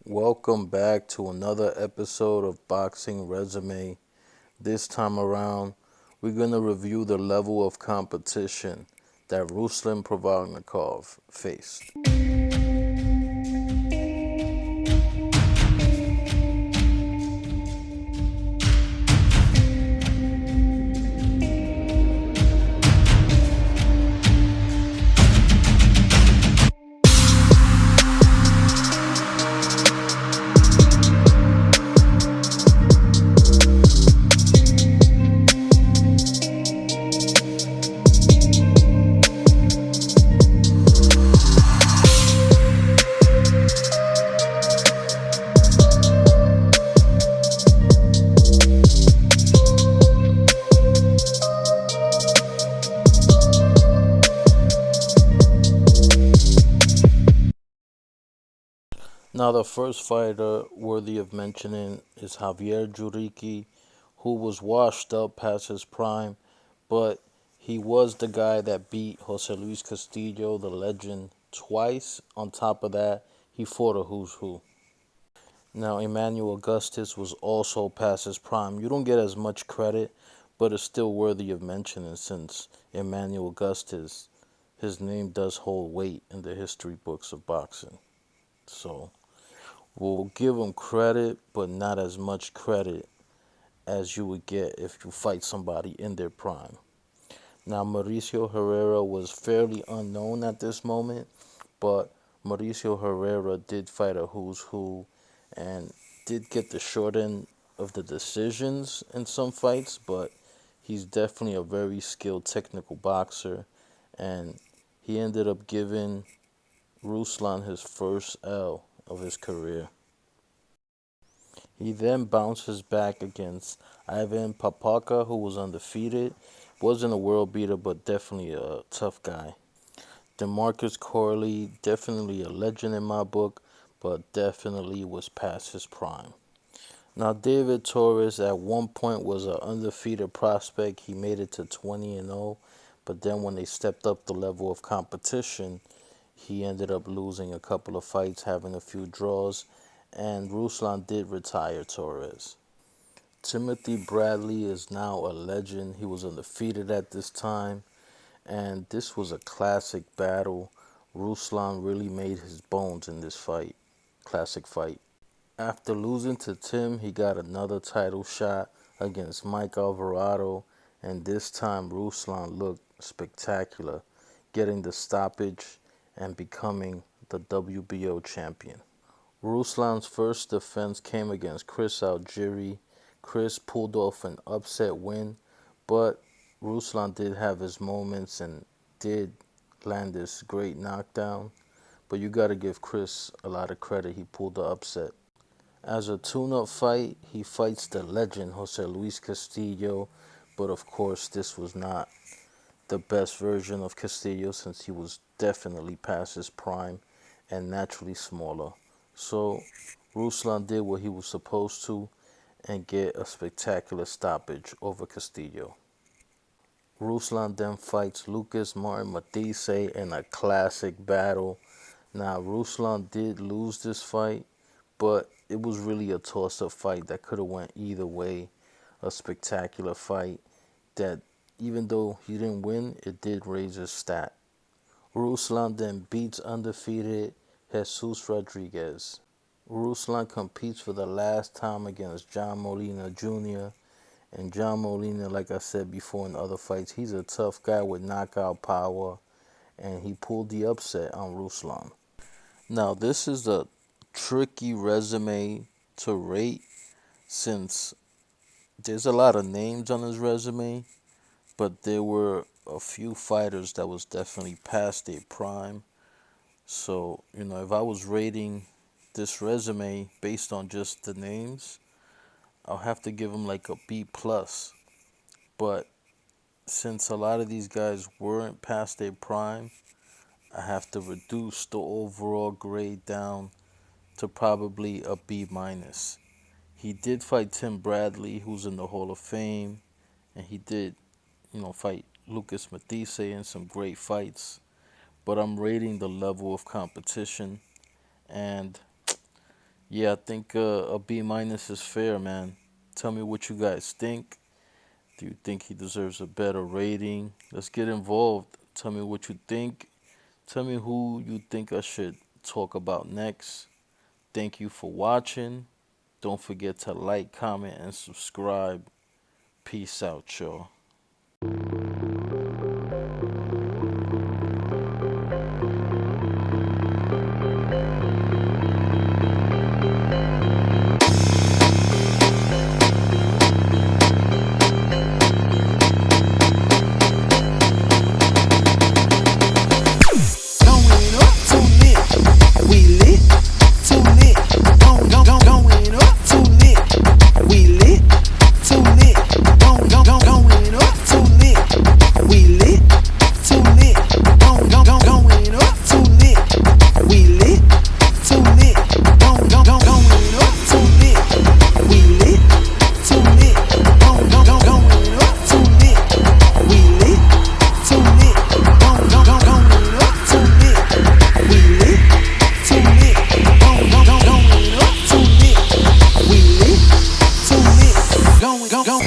Welcome back to another episode of Boxing Resume. This time around, we're going to review the level of competition that Ruslan Provodnikov faced. Now, the first fighter worthy of mentioning is Javier Juriki, who was washed up past his prime, but he was the guy that beat Jose Luis Castillo, the legend, twice. On top of that, he fought a who's who. Now, Emmanuel Augustus was also past his prime. You don't get as much credit, but it's still worthy of mentioning since Emmanuel Augustus, his name does hold weight in the history books of boxing. So, we'll give him credit, but not as much credit as you would get if you fight somebody in their prime. Now, Mauricio Herrera was fairly unknown at this moment, but Mauricio Herrera did fight a who's who and did get the short end of the decisions in some fights, but he's definitely a very skilled technical boxer, and he ended up giving Ruslan his first L of his career. He then bounces back against Ivan Papaka, who was undefeated. Wasn't a world beater, but definitely a tough guy. DeMarcus Corley, definitely a legend in my book, but definitely was past his prime. Now, David Torres at one point was an undefeated prospect. He made it to 20-0, but then when they stepped up the level of competition, he ended up losing a couple of fights, having a few draws, and Ruslan did retire Torres. Timothy Bradley is now a legend. He was undefeated at this time, and this was a classic battle. Ruslan really made his bones in this fight. Classic fight. After losing to Tim, he got another title shot against Mike Alvarado, and this time Ruslan looked spectacular, getting the stoppage and becoming the WBO champion. Ruslan's first defense came against Chris Algieri. Chris pulled off an upset win, but Ruslan did have his moments and did land this great knockdown. But you got to give Chris a lot of credit. He pulled the upset. As a tune-up fight, he fights the legend Jose Luis Castillo, but of course this was not the best version of Castillo since he was definitely past his prime and naturally smaller. So Ruslan did what he was supposed to and get a spectacular stoppage over Castillo. Ruslan then fights Lucas Martin Matisse in a classic battle. Now, Ruslan did lose this fight, but it was really a toss-up fight that could have went either way. A spectacular fight that, even though he didn't win, it did raise his stat. Ruslan then beats undefeated Jesus Rodriguez. Ruslan competes for the last time against John Molina Jr. And John Molina, like I said before in other fights, he's a tough guy with knockout power, and he pulled the upset on Ruslan. Now, this is a tricky resume to rate since there's a lot of names on his resume, but there were a few fighters that was definitely past their prime. So, if I was rating this resume based on just the names, I'll have to give him like a B plus. But since a lot of these guys weren't past their prime, I have to reduce the overall grade down to probably a B minus. He did fight Tim Bradley, who's in the Hall of Fame, and he did, fight Lucas Matisse in some great fights. But I'm rating the level of competition, and Yeah, I think a B minus is fair, man. Tell me what you guys think. Do you think he deserves a better rating? Let's get involved. Tell me what you think. Tell me who you think I should talk about next. Thank you for watching. Don't forget to like, comment, and subscribe. Peace out, y'all. Going up too lit, we lit, too lit. Going up too lit, we lit, too lit. Going up too lit, we lit, too lit. Going up too lit, we lit, too lit. Going up too lit, we lit, too lit. Going up too lit, we lit, too lit. Going up too lit, we lit, too lit. Going up too lit, we lit, too lit. Going